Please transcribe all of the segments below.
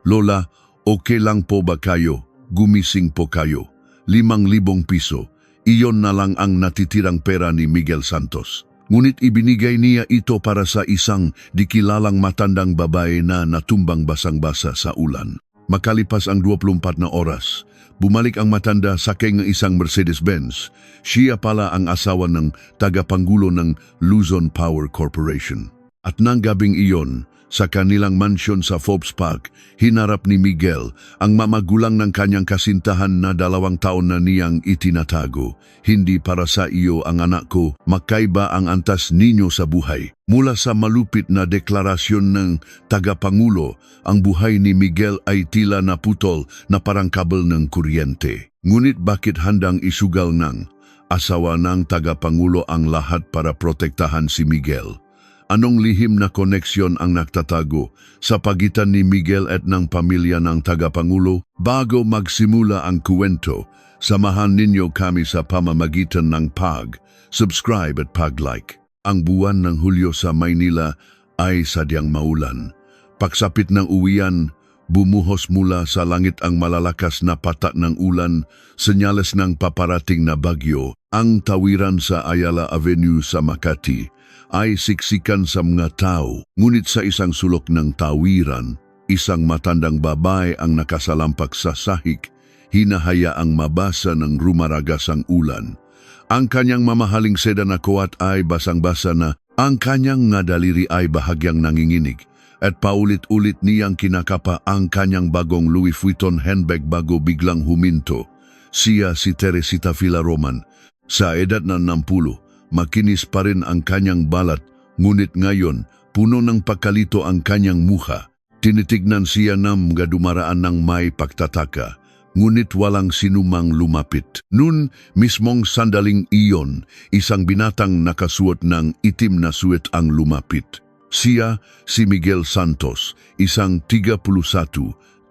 Lola, okay lang po ba kayo? Gumising po kayo. 5,000 piso. Iyon na lang ang natitirang pera ni Miguel Santos. Ngunit ibinigay niya ito para sa isang dikilalang matandang babae na natumbang basang-basa sa ulan. Makalipas ang 24 na oras, bumalik ang matanda sakay ng isang Mercedes-Benz. Siya pala ang asawa ng tagapangulo ng Luzon Power Corporation. At nang gabing iyon, sa kanilang mansyon sa Forbes Park, hinarap ni Miguel ang mamagulang ng kanyang kasintahan na 2 taon na niyang itinatago. Hindi para sa iyo ang anak ko, magkaiba ang antas ninyo sa buhay. Mula sa malupit na deklarasyon ng tagapangulo, ang buhay ni Miguel ay tila naputol na parang kabel ng kuryente. Ngunit bakit handang isugal ng asawa ng tagapangulo ang lahat para protektahan si Miguel? Anong lihim na koneksyon ang nagtatago sa pagitan ni Miguel at ng pamilya ng tagapangulo? Bago magsimula ang kwento, samahan ninyo kami sa pamamagitan ng subscribe at like. Ang buwan ng Hulyo sa Maynila ay sadyang maulan. Pagsapit ng uwian, bumuhos mula sa langit ang malalakas na patak ng ulan, senyales ng paparating na bagyo. Ang tawiran sa Ayala Avenue sa Makati ay siksikan sa mga tao. Ngunit sa isang sulok ng tawiran, isang matandang babae ang nakasalampak sa sahig, hinahayaang mabasa ng rumaragasang ulan. Ang kanyang mamahaling seda na kuwat ay basang-basa na, ang kanyang nga daliri ay bahagyang nanginginig, at paulit-ulit niyang kinakapa ang kanyang bagong Louis Vuitton handbag bago biglang huminto. Siya si Teresita Villaroman. Sa edad na 60, makinis pa rin ang kanyang balat, ngunit ngayon, puno ng pagkalito ang kanyang muha. Tinitignan siya ng dumaraan ng may pagtataka, ngunit walang sinumang lumapit. Noon mismong sandaling iyon, isang binatang nakasuot ng itim na suwet ang lumapit. Siya si Miguel Santos, isang 31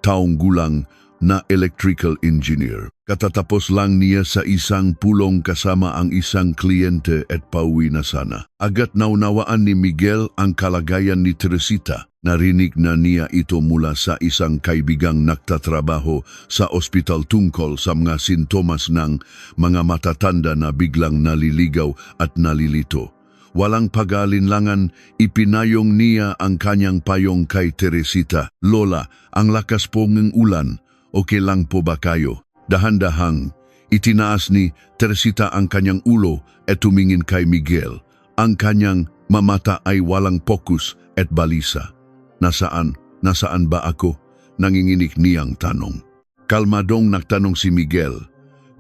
taong gulang na electrical engineer. Katatapos lang niya sa isang pulong kasama ang isang kliyente at pauwi na sana. Agad naunawaan ni Miguel ang kalagayan ni Teresita. Narinig na niya ito mula sa isang kaibigang nagtatrabaho sa ospital tungkol sa mga sintomas ng mga matatanda na biglang naliligaw at nalilito. Walang pag-aalinlangan, ipinayong niya ang kanyang payong kay Teresita. Lola, ang lakas po ng ulan. Okay lang po ba kayo? Dahan-dahang, itinaas ni Teresita ang kanyang ulo at tumingin kay Miguel. Ang kanyang mamata ay walang pokus at balisa. Nasaan ba ako? Nanginginig niyang tanong. Kalmadong nagtanong si Miguel.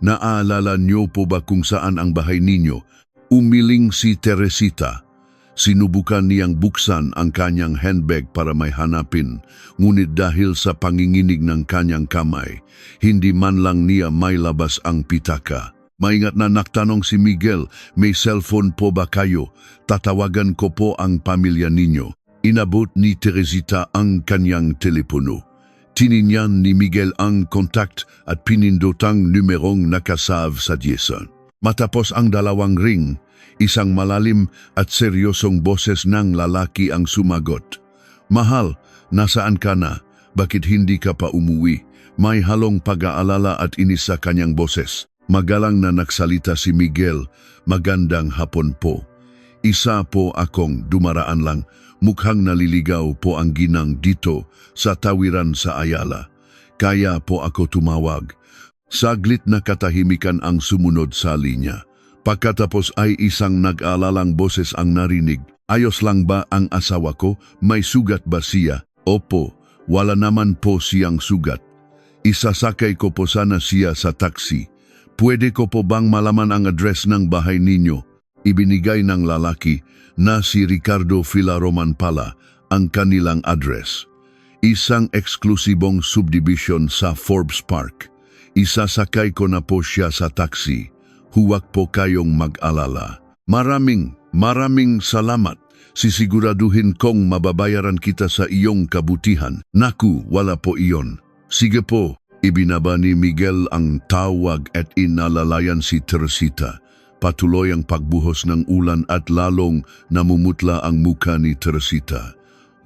Naaalala niyo po ba kung saan ang bahay ninyo? Umiling si Teresita. Sinubukan niyang buksan ang kanyang handbag para may hanapin, ngunit dahil sa panginginig ng kanyang kamay, hindi man lang niya may labas ang pitaka. Maingat na nagtanong si Miguel, may cellphone po ba kayo? Tatawagan ko po ang pamilya ninyo. Inabot ni Teresita ang kanyang telepono. Tininyan ni Miguel ang contact at pinindotang numerong nakasave sa diyesan. Matapos ang 2 ring, isang malalim at seryosong boses ng lalaki ang sumagot. Mahal, nasaan ka na? Bakit hindi ka pa umuwi? May halong pag-aalala at inis sa kanyang boses. Magalang na nagsalita si Miguel. Magandang hapon po. Isa po akong dumaraan lang. Mukhang naliligaw po ang ginang dito sa tawiran sa Ayala. Kaya po ako tumawag. Saglit na katahimikan ang sumunod sa linya. Pagkatapos ay isang nag-aalalang boses ang narinig. Ayos lang ba ang asawa ko? May sugat ba siya? Opo, wala naman po siyang sugat. Isasakay ko po sana siya sa taxi. Pwede ko po bang malaman ang address ng bahay ninyo? Ibinigay ng lalaki na si Ricardo Villaroman pala ang kanilang address. Isang eksklusibong subdivision sa Forbes Park. Isasakay ko na po siya sa taxi. Huwag po kayong mag-alala. Maraming salamat. Sisiguraduhin kong mababayaran kita sa iyong kabutihan. Naku, wala po iyon. Sige po, ibinaba ni Miguel ang tawag at inalalayan si Teresita. Patuloy ang pagbuhos ng ulan at lalong namumutla ang muka ni Teresita.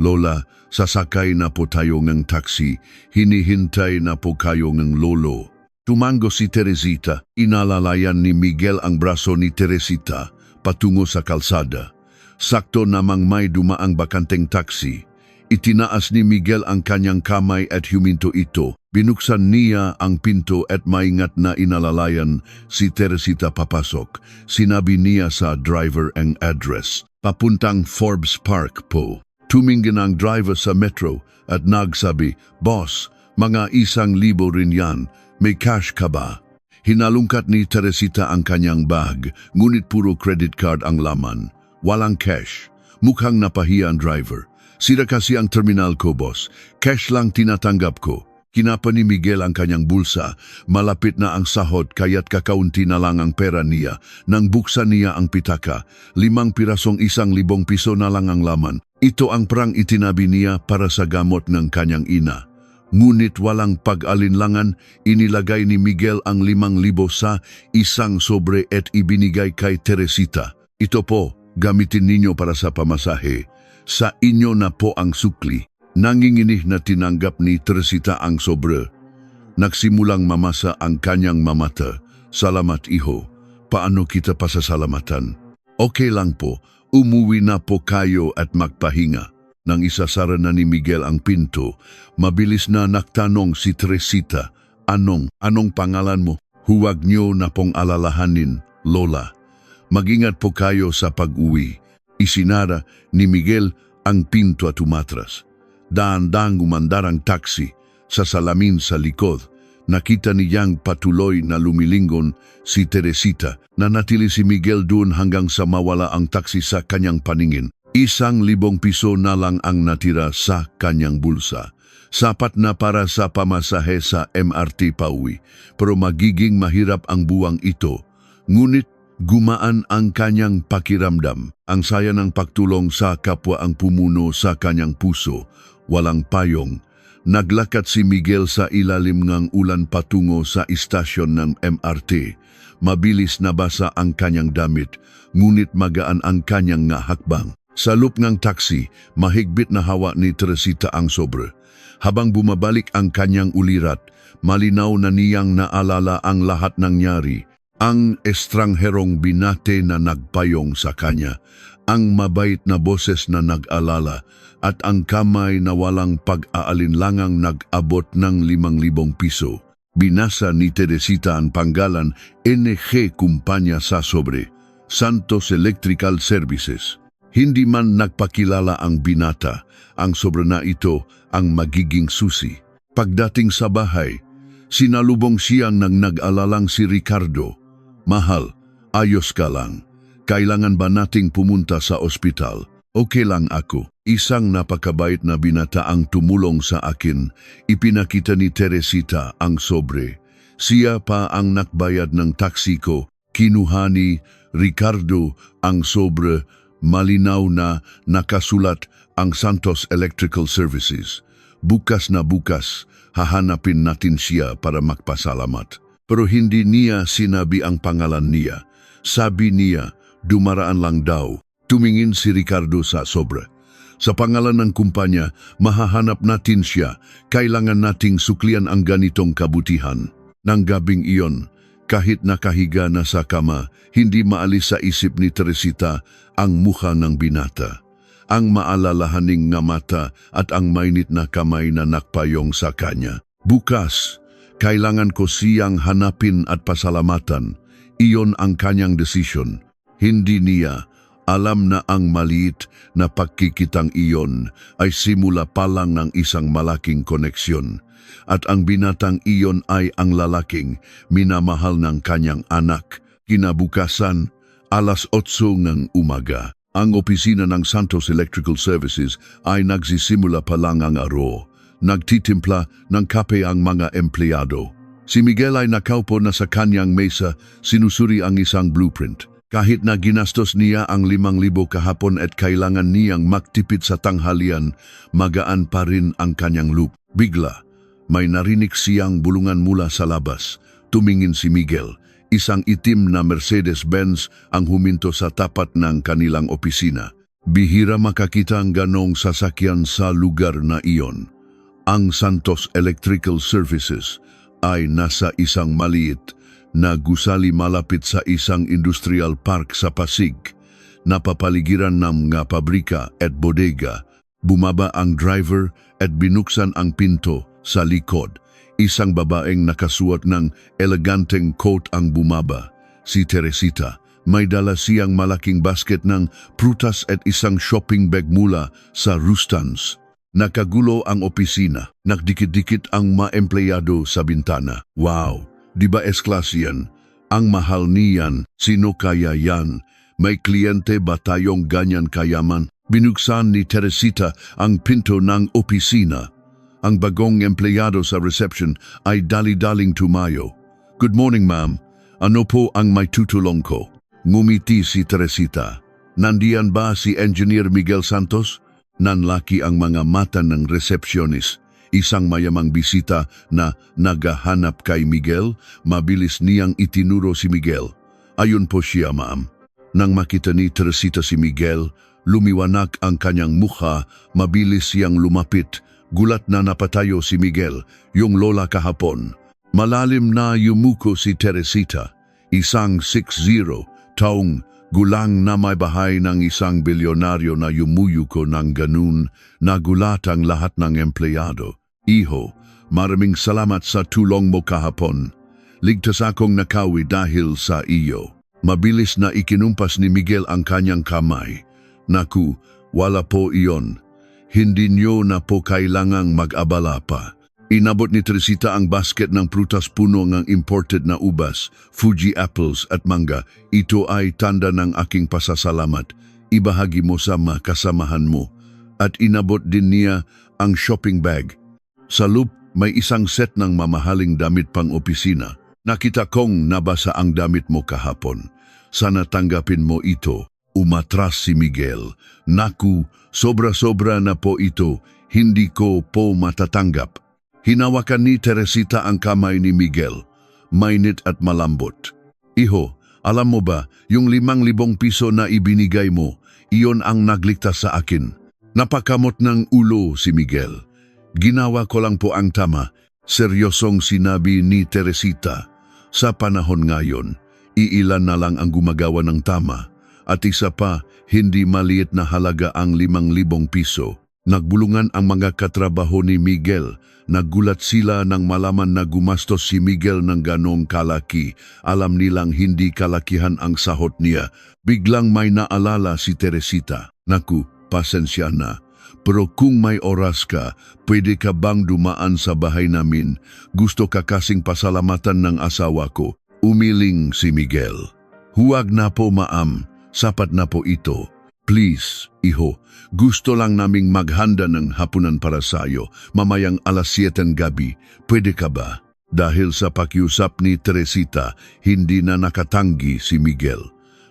Lola, sasakay na po tayo ng taxi. Hinihintay na po kayo ng lolo. Tumango si Teresita. Inalalayan ni Miguel ang braso ni Teresita patungo sa kalsada. Sakto namang may dumaang bakanteng taxi. Itinaas ni Miguel ang kanyang kamay at huminto ito. Binuksan niya ang pinto at maingat na inalalayan si Teresita papasok. Sinabi niya sa driver ang address. Papuntang Forbes Park po. Tumingin ang driver sa metro at nagsabi, "Boss, mga 1,000 rin yan. May cash ka ba?" Hinalungkat ni Teresita ang kanyang bag, ngunit puro credit card ang laman. Walang cash. Mukhang napahiya ang driver. "Sira kasi ang terminal ko, boss. Cash lang tinatanggap ko." Kinapa ni Miguel ang kanyang bulsa. Malapit na ang sahod kaya't kakaunti na lang ang pera niya. Nang buksan niya ang pitaka, 5 pirasong 1,000 piso na lang ang laman. Ito ang prang itinabi niya para sa gamot ng kanyang ina. Ngunit walang pag-alinlangan, inilagay ni Miguel ang 5,000 sa isang sobre at ibinigay kay Teresita. "Ito po, gamitin ninyo para sa pamasahe. Sa inyo na po ang sukli." Nanginginig na tinanggap ni Teresita ang sobre. Nagsimulang mamasa ang kanyang mamata. "Salamat, iho. Paano kita pasasalamatan?" "Okay lang po. Umuwi na po kayo at magpahinga." Nang isasara na ni Miguel ang pinto, mabilis na nagtanong si Teresita, Anong pangalan mo?" "Huwag niyo na pong alalahanin, Lola. Mag-ingat po kayo sa pag-uwi." Isinara ni Miguel ang pinto at umatras. Daan-daang umandar ang taxi. Sa salamin sa likod, nakita niyang patuloy na lumilingon si Teresita. Nanatili si Miguel doon hanggang sa mawala ang taxi sa kanyang paningin. 1,000 piso na lang ang natira sa kanyang bulsa. Sapat na para sa pamasahe sa MRT pauwi, pero magiging mahirap ang buwang ito. Ngunit gumaan ang kanyang pakiramdam. Ang saya ng pagtulong sa kapwa ang pumuno sa kanyang puso. Walang payong. Naglakad si Miguel sa ilalim ng ulan patungo sa istasyon ng MRT. Mabilis na basa ang kanyang damit, ngunit magaan ang kanyang nga hakbang. Sa loop ng taxi, mahigpit na hawa ni Teresita ang sobre. Habang bumabalik ang kanyang ulirat, malinaw na niyang naalala ang lahat ng nangyari. Ang estrangherong binate na nagpayong sa kanya, ang mabait na boses na nag-alala, at ang kamay na walang pag-aalinlangang nag-abot ng 5,000 piso. Binasa ni Teresita ang panggalan NG kumpanya sa sobre, Santos Electrical Services. Hindi man nagpakilala ang binata, ang sobre na ito ang magiging susi. Pagdating sa bahay, sinalubong siyang nang nag-alalang si Ricardo. "Mahal, ayos ka lang. Kailangan ba nating pumunta sa ospital?" "Okay lang ako." Isang napakabait na binata ang tumulong sa akin. Ipinakita ni Teresita ang sobre. Siya pa ang nakbayad ng taxi ko. Kinuha ni Ricardo ang sobre. Malinaw na nakasulat ang Santos Electrical Services. Bukas na bukas, hahanapin natin siya para magpasalamat. Pero hindi niya sinabi ang pangalan niya. Sabi niya, dumaraan lang daw. Tumingin si Ricardo sa sobre. "Sa pangalan ng kumpanya, mahahanap natin siya. Kailangan nating suklian ang ganitong kabutihan." Nang gabing iyon, kahit nakahiga na sa kama, hindi maalis sa isip ni Teresita ang mukha ng binata. Ang maalalahaning nga mata at ang mainit na kamay na nakpayong sa kanya. "Bukas, kailangan ko siyang hanapin at pasalamatan." Iyon ang kanyang desisyon. Hindi niya alam na ang maliit na pagkikitang iyon ay simula pa lang ng isang malaking koneksyon. At ang binatang iyon ay ang lalaking minamahal ng kanyang anak. Kinabukasan, 8:00 ng umaga, ang opisina ng Santos Electrical Services ay nagsisimula pa lang ang araw. Nagtitimpla ng kape ang mga empleyado. Si Miguel ay nakaupo na sa kanyang mesa, sinusuri ang isang blueprint. Kahit na ginastos niya ang 5,000 kahapon at kailangan niyang magtipid sa tanghalian, magaan pa rin ang kanyang loop. Bigla, may narinig siyang bulungan mula sa labas. Tumingin si Miguel. Isang itim na Mercedes-Benz ang huminto sa tapat ng kanilang opisina. Bihira makakita ang ganong sasakyan sa lugar na iyon. Ang Santos Electrical Services ay nasa isang maliit na gusali malapit sa isang industrial park sa Pasig. Napapaligiran ng mga pabrika at bodega. Bumaba ang driver at binuksan ang pinto sa likod. Isang babaeng nakasuot ng eleganteng coat ang bumaba. Si Teresita. May dala siyang malaking basket ng prutas at isang shopping bag mula sa Rustans. Nakagulo ang opisina. Nagdikit-dikit ang mga empleyado sa bintana. Wow, di ba S-class yan? Ang mahal niyan. Sino kaya yan? May kliyente ba tayong ganyan kayaman? Binuksan ni Teresita ang pinto ng opisina. Ang bagong empleyado sa reception ay dali-daling tumayo. Good morning, ma'am. Ano po ang may tutulong ko? Ngumiti si Teresita. Nandiyan ba si Engineer Miguel Santos? Nanlaki ang mga mata ng receptionist. Isang mayamang bisita na naghahanap kay Miguel, mabilis niyang itinuro si Miguel. Ayun po siya, ma'am. Nang makita ni Teresita si Miguel, lumiwanag ang kanyang mukha, mabilis siyang lumapit. Gulat na napatayo si Miguel, yung lola kahapon. Malalim na yumuko si Teresita. Isang 6'0", taong gulang na may bahay ng isang bilyonaryo na yumuyuko ng ganun. Nagulat ang lahat ng empleyado. Iho, maraming salamat sa tulong mo kahapon. Ligtas akong nakawi dahil sa iyo. Mabilis na ikinumpas ni Miguel ang kanyang kamay. Naku, wala po iyon. Hindi niyo na po kailangang mag-abala pa. Inabot ni Teresita ang basket ng prutas puno ng imported na ubas, Fuji apples at mangga. Ito ay tanda ng aking pasasalamat. Ibahagi mo sa mga kasamahan mo. At inabot din niya ang shopping bag. Sa loob, may isang set ng mamahaling damit pang opisina. Nakita kong nabasa ang damit mo kahapon. Sana tanggapin mo ito. Umatras si Miguel. Naku, sobra-sobra na po ito. Hindi ko po matatanggap. Hinawakan ni Teresita ang kamay ni Miguel. Mainit at malambot. Iho, alam mo ba, yung 5,000 piso na ibinigay mo, iyon ang nagligtas sa akin. Napakamot ng ulo si Miguel. Ginawa ko lang po ang tama. Seryosong sinabi ni Teresita. Sa panahon ngayon, iilan na lang ang gumagawa ng tama. At isa pa, hindi maliit na halaga ang 5,000 piso. Nagbulungan ang mga katrabaho ni Miguel. Nagulat sila nang malaman na gumastos si Miguel ng ganong kalaki. Alam nilang hindi kalakihan ang sahot niya. Biglang may naalala si Teresita. Naku, pasensya na. Pero kung may oras ka, pwede ka bang dumaan sa bahay namin? Gusto ka kasing pasalamatan ng asawa ko. Umiling si Miguel. Huwag na po, ma'am. Sapat na po ito. Please, iho, gusto lang naming maghanda ng hapunan para sayo, mamayang 7:00 gabi. Pwede ka ba? Dahil sa pakiusap ni Teresita, hindi na nakatanggi si Miguel.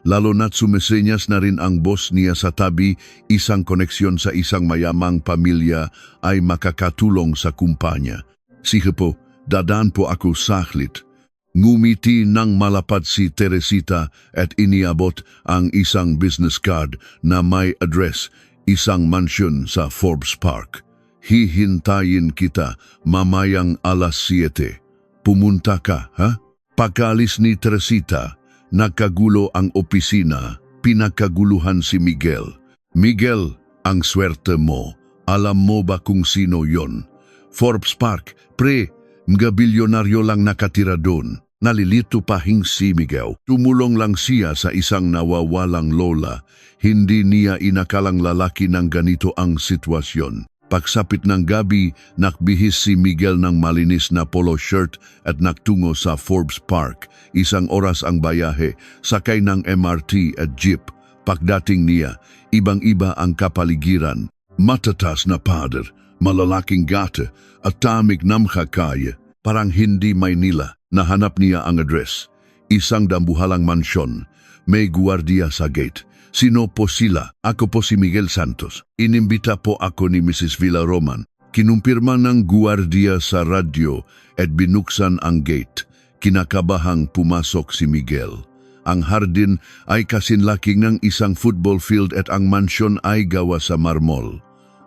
Lalo na't sumisenyas na rin ang boss niya sa tabi, isang koneksyon sa isang mayamang pamilya ay makakatulong sa kumpanya. Sige po, dadaan po ako saglit. Ngumiti ng malapad si Teresita at iniabot ang isang business card na may address, isang mansion sa Forbes Park. Hihintayin kita mamayang 7:00. Pumunta ka, ha? Pagkaalis ni Teresita, nagkagulo ang opisina, pinagkaguluhan si Miguel. Miguel, ang swerte mo. Alam mo ba kung sino yon? Forbes Park, pre. Mga bilyonaryo lang nakatira doon. Nalilito pahing si Miguel. Tumulong lang siya sa isang nawawalang lola. Hindi niya inakalang lalaki ng ganito ang sitwasyon. Pagsapit ng gabi, nakbihis si Miguel ng malinis na polo shirt at naktungo sa Forbes Park. 1 oras ang bayahe, sakay ng MRT at jeep. Pagdating niya, ibang-iba ang kapaligiran. Matatas na pader, malalaking gata at tamig namkakaya. Parang hindi Maynila. Nahanap niya ang address. Isang dambuhalang mansyon. May guwardiya sa gate. Sino po sila? Ako po si Miguel Santos. Inimbita po ako ni Mrs. Villaroman. Kinumpirma ng guwardiya sa radyo at binuksan ang gate. Kinakabahang pumasok si Miguel. Ang hardin ay kasinlaki ng isang football field at ang mansyon ay gawa sa marmol.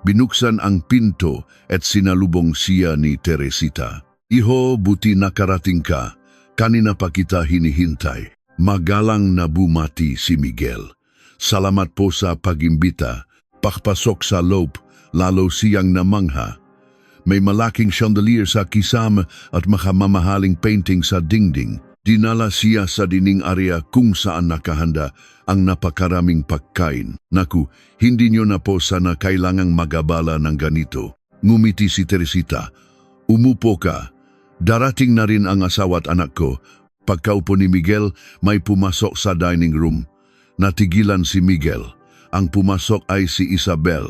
Binuksan ang pinto at sinalubong siya ni Teresita. Iho, buti nakarating ka. Kanina pa kita hinihintay. Magalang na bumati si Miguel. Salamat po sa pagimbita. Pakpasok sa loob, lalo siyang namangha. May malaking chandelier sa kisam at makamamahaling painting sa dingding. Dinala siya sa dining area kung saan nakahanda ang napakaraming pagkain. Naku, hindi nyo na po sana kailangang magabala ng ganito. Ngumiti si Teresita. Umupo ka. Darating na rin ang asawa at anak ko. Pagkaupo ni Miguel, may pumasok sa dining room. Natigilan si Miguel. Ang pumasok ay si Isabel,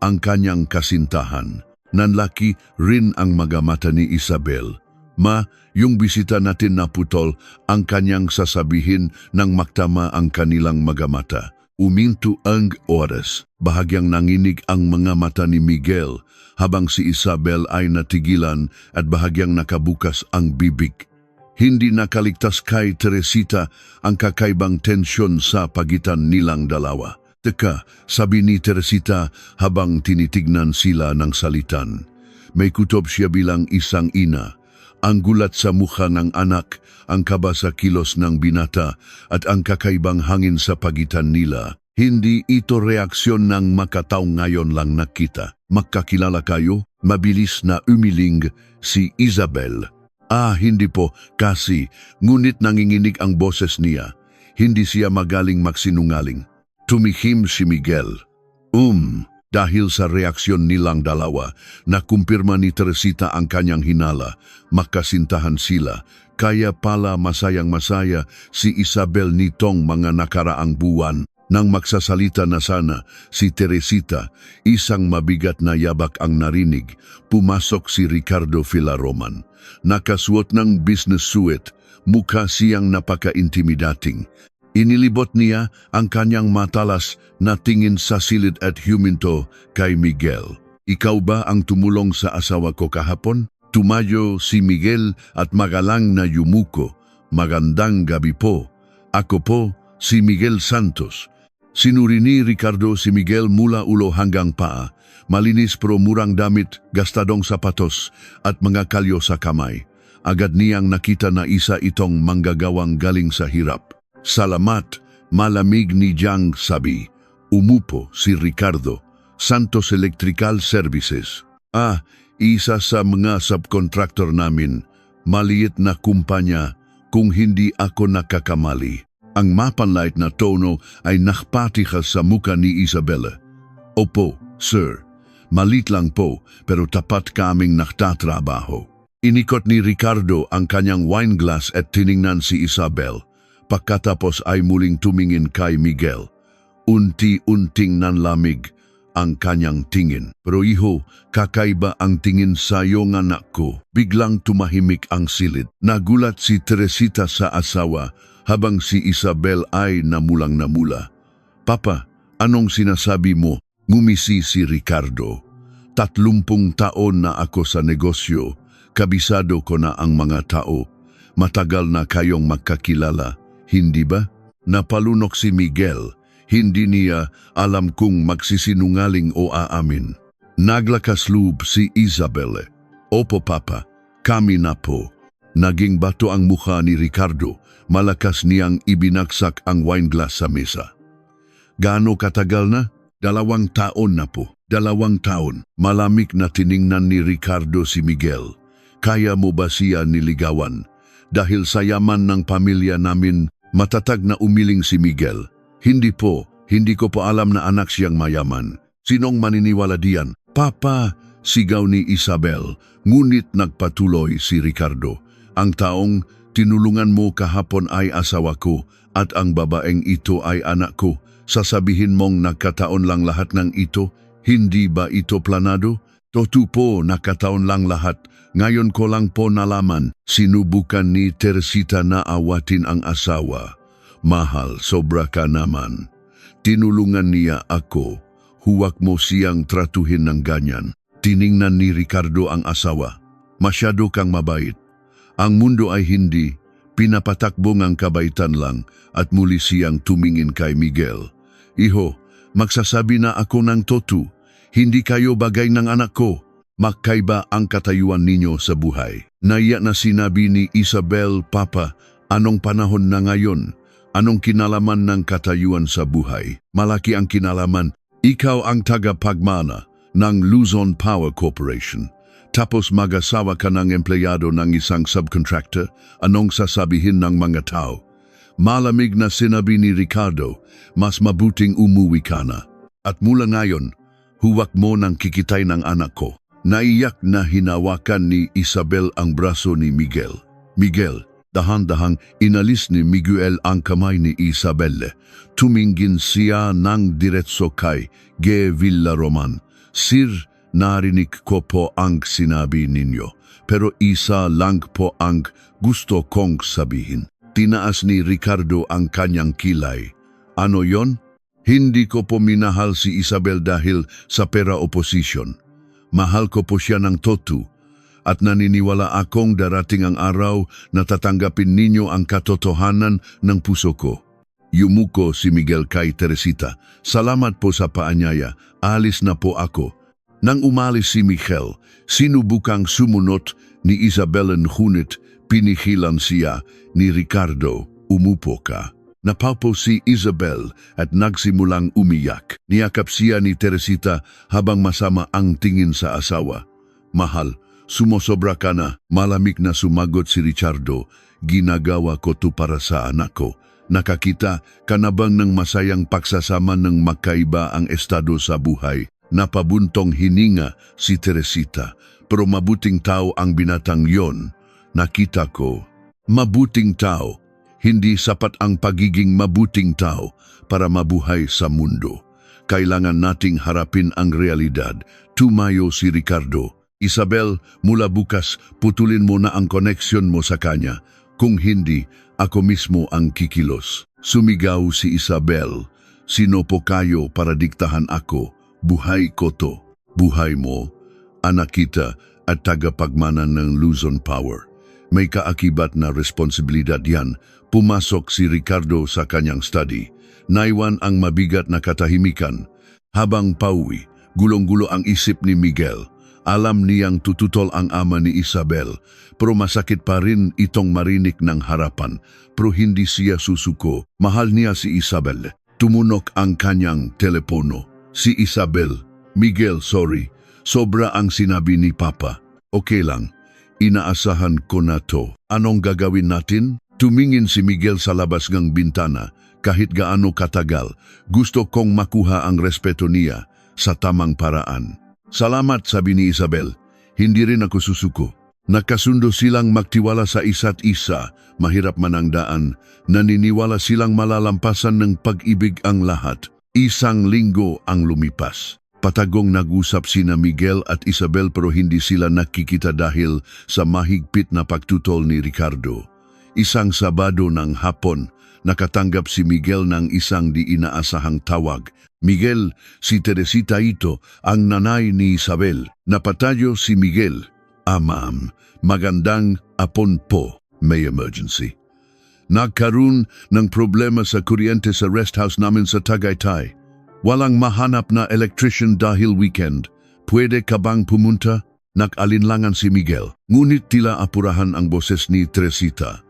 ang kanyang kasintahan. Nanlaki rin ang mga mata ni Isabel. Ma, yung bisita natin naputol, ang kanyang sasabihin nang maktama ang kanilang mga mata. Uminto ang oras. Bahagyang nanginig ang mga mata ni Miguel habang si Isabel ay natigilan at bahagyang nakabukas ang bibig. Hindi nakaligtas kay Teresita ang kakaibang tensyon sa pagitan nilang dalawa. Teka, sabi ni Teresita habang tinitignan sila ng salitan. May kutob siya bilang isang ina. Ang gulat sa mukha ng anak, ang kaba sa kilos ng binata at ang kakaibang hangin sa pagitan nila. Hindi ito reaksyon ng makataong ngayon lang nakita. Magkakilala kayo? Mabilis na umiling si Isabel. Hindi po, kasi ngunit nanginginig ang boses niya. Hindi siya magaling magsinungaling. Tumihim si Miguel. Dahil sa reaksyon nilang dalawa, nakumpirma ni Teresita ang kanyang hinala. Makasintahan sila, kaya pala masayang-masaya si Isabel nitong mga nakaraang buwan. Nang magsasalita na sana si Teresita, isang mabigat na yabak ang narinig. Pumasok si Ricardo Filaroman. Nakasuot ng business suit, mukha siyang napaka-intimidating. Inilibot niya ang kanyang matalas na tingin sa silid at huminto kay Miguel. Ikaw ba ang tumulong sa asawa ko kahapon? Tumayo si Miguel at magalang na yumuko. Magandang gabi po. Ako po si Miguel Santos. Sinuri ni Ricardo si Miguel mula ulo hanggang paa. Malinis pero murang damit, gastadong sapatos at mga kalyo sa kamay. Agad niyang nakita na isa itong manggagawang galing sa hirap. Salamat, malamig ni Jang sabi. Umupo si Ricardo. Santos Electrical Services. Isa sa mga subcontractor namin. Maliit na kumpanya kung hindi ako nakakamali. Ang mapanlait na tono ay nakpatikal sa muka ni Isabella. Opo, sir. Malit lang po pero tapat kaming naktatrabaho. Inikot ni Ricardo ang kanyang wine glass at tiningnan si Isabel. Pagkatapos ay muling tumingin kay Miguel. Unti-unting nanlamig ang kanyang tingin. Pero iho, kakaiba ang tingin sa iyong anak ko. Biglang tumahimik ang silid. Nagulat si Teresita sa asawa habang si Isabel ay namulang-namula. Papa, anong sinasabi mo? Ngumisi si Ricardo. 30 taon na ako sa negosyo. Kabisado ko na ang mga tao. Matagal na kayong magkakilala. Hindi ba? Napalunok si Miguel. Hindi niya alam kung magsisinungaling o aamin. Naglakas loob si Isabel. Opo papa, kami na po. Naging bato ang mukha ni Ricardo. Malakas niyang ibinagsak ang wine glass sa mesa. Gaano katagal na? 2 taon na po. 2 taon. Malamig na tiningnan ni Ricardo si Miguel. Kaya mo ba siya niligawan? Dahil sa yaman ng pamilya namin, matatag na umiling si Miguel. Hindi po, hindi ko po alam na anak siyang mayaman. Sinong maniniwala diyan? Papa, sigaw ni Isabel, ngunit nagpatuloy si Ricardo. Ang taong tinulungan mo kahapon ay asawa ko at ang babaeng ito ay anak ko. Sasabihin mong nagkataon lang lahat ng ito? Hindi ba ito planado? Totoo po, nakataon lang lahat. Ngayon ko lang po nalaman. Sinubukan ni Teresita na awatin ang asawa. Mahal, sobra ka naman. Tinulungan niya ako. Huwag mo siyang tratuhin ng ganyan. Tiningnan ni Ricardo ang asawa. Masyado kang mabait. Ang mundo ay hindi Pinapatakbo ngang kabaitan lang at muli siyang tumingin kay Miguel. Iho, magsasabi na ako ng totoo. Hindi kayo bagay ng anak ko. Magkaiba ang katayuan ninyo sa buhay. Naiya na sinabi ni Isabel, Papa, anong panahon na ngayon? Anong kinalaman ng katayuan sa buhay? Malaki ang kinalaman. Ikaw ang tagapagmana ng Luzon Power Corporation. Tapos mag-asawa ka ng empleyado ng isang subcontractor, anong sasabihin ng mga tao? Malamig na sinabi ni Ricardo, mas mabuting umuwi ka na. At mula ngayon, huwag mo nang kikitay ng anak ko. Naiyak na hinawakan ni Isabel ang braso ni Miguel. Miguel, dahan-dahang inalis ni Miguel ang kamay ni Isabel. Tumingin siya ng diretso kay Ge Villaroman. Sir, narinig ko po ang sinabi ninyo, pero isa lang po ang gusto kong sabihin. Tinaas ni Ricardo ang kanyang kilay. Ano yon? Hindi ko po minahal si Isabel dahil sa pera o posisyon. Mahal ko po siya ng totoo at naniniwala akong darating ang araw na tatanggapin ninyo ang katotohanan ng puso ko. Yumuko si Miguel kay Teresita. Salamat po sa paanyaya, alis na po ako. Nang umalis si Miguel, sinubukang sumunod ni Isabel ngunit pinigilan siya ni Ricardo. Umupo ka. Napaupo si Isabel at nagsimulang umiyak. Niyakap siya ni Teresita habang masama ang tingin sa asawa. Mahal, sumosobra ka na. Malamig na sumagot si Ricardo. Ginagawa ko to para sa anak ko. Nakakita ka na bang ng masayang pagsasama ng magkaiba ang estado sa buhay? Napabuntong hininga si Teresita. Pero mabuting tao ang binatang yon. Nakita ko. Mabuting tao. Hindi sapat ang pagiging mabuting tao para mabuhay sa mundo. Kailangan nating harapin ang realidad. Tumayo si Ricardo. Isabel, mula bukas, putulin mo na ang koneksyon mo sa kanya. Kung hindi, ako mismo ang kikilos. Sumigaw si Isabel. Sino po kayo para diktahan ako? Buhay ko to. Buhay mo, anak kita at tagapagmana ng Luzon Power. May kaakibat na responsibilidad yan. Pumasok si Ricardo sa kanyang study. Naiwan ang mabigat na katahimikan. Habang pauwi, gulong-gulo ang isip ni Miguel. Alam niyang tututol ang ama ni Isabel, pero masakit pa rin itong marinig ng harapan. Pero hindi siya susuko. Mahal niya si Isabel. Tumunok ang kanyang telepono. Si Isabel, Miguel, sorry. Sobra ang sinabi ni Papa. Okay lang. Inaasahan ko na to. Anong gagawin natin? Tumingin si Miguel sa labas ng bintana. Kahit gaano katagal, gusto kong makuha ang respeto niya sa tamang paraan. Salamat, sabi ni Isabel. Hindi rin ako susuko. Nakasundo silang magtiwala sa isa't isa. Mahirap man ang daan. Naniniwala silang malalampasan ng pag-ibig ang lahat. Isang linggo ang lumipas. Patagong nag-usap sina Miguel at Isabel pero hindi sila nakikita dahil sa mahigpit na pagtutol ni Ricardo. Isang Sabado ng hapon, nakatanggap si Miguel ng isang di inaasahang tawag. Miguel, si Teresita ito, ang nanay ni Isabel. Napatayo si Miguel. Ma'am, magandang apon po. May emergency. Nagkaroon ng problema sa kuryente sa rest house namin sa Tagaytay. Walang mahanap na electrician dahil weekend. Pwede ka bang pumunta? Nag-alinlangan si Miguel. Ngunit tila apurahan ang boses ni Teresita.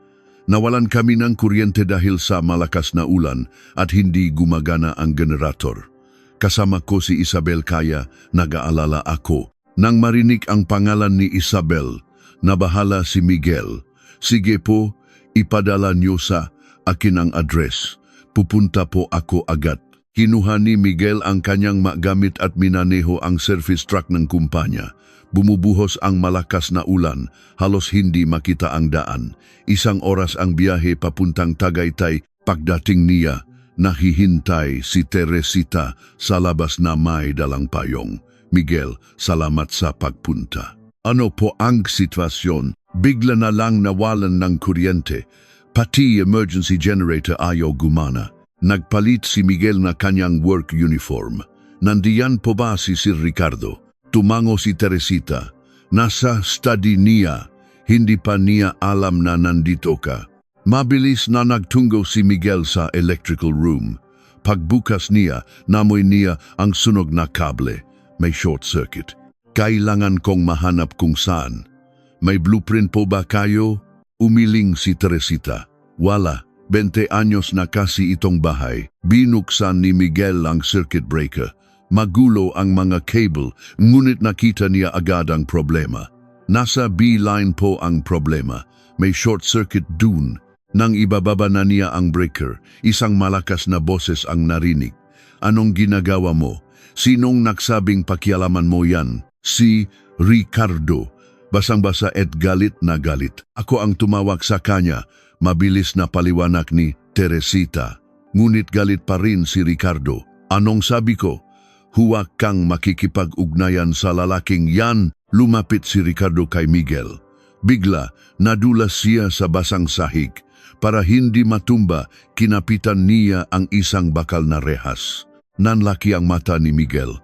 Nawalan kami ng kuryente dahil sa malakas na ulan at hindi gumagana ang generator. Kasama ko si Isabel kaya nag-aalala ako. Nang marinig ang pangalan ni Isabel, nabahala si Miguel. Sige po, ipadala niyo sa akin ang address. Pupunta po ako agad. Kinuha ni Miguel ang kanyang magamit at minaneho ang service truck ng kumpanya. Bumubuhos ang malakas na ulan, halos hindi makita ang daan. Isang oras ang biyahe papuntang Tagaytay. Pagdating niya, nahihintay si Teresita sa labas na may dalang payong. Miguel, salamat sa pagpunta. Ano po ang sitwasyon? Bigla na lang nawalan ng kuryente. Pati emergency generator ayaw gumana. Nagpalit si Miguel na kanyang work uniform. Nandiyan po ba si Sir Ricardo? Tumango si Teresita. Nasa study niya. Hindi pa niya alam na nandito ka. Mabilis na nagtungo si Miguel sa electrical room. Pagbukas niya, namoy niya ang sunog na kable. May short circuit. Kailangan kong mahanap kung saan. May blueprint po ba kayo? Umiling si Teresita. Wala. 20 anyos na kasi itong bahay. Binuksan ni Miguel ang circuit breaker. Magulo ang mga cable, ngunit nakita niya agad ang problema. Nasa B-line po ang problema. May short circuit dun. Nang ibababa na niya ang breaker, isang malakas na boses ang narinig. Anong ginagawa mo? Sinong nagsabing pakialaman mo yan? Si Ricardo. Basang-basa at galit na galit. Ako ang tumawag sa kanya. Mabilis na paliwanag ni Teresita. Ngunit galit pa rin si Ricardo. Anong sabi ko? Huwag kang makikipag-ugnayan sa lalaking yan. Lumapit si Ricardo kay Miguel. Bigla, nadulas siya sa basang sahig. Para hindi matumba, kinapitan niya ang isang bakal na rehas. Nanlaki ang mata ni Miguel.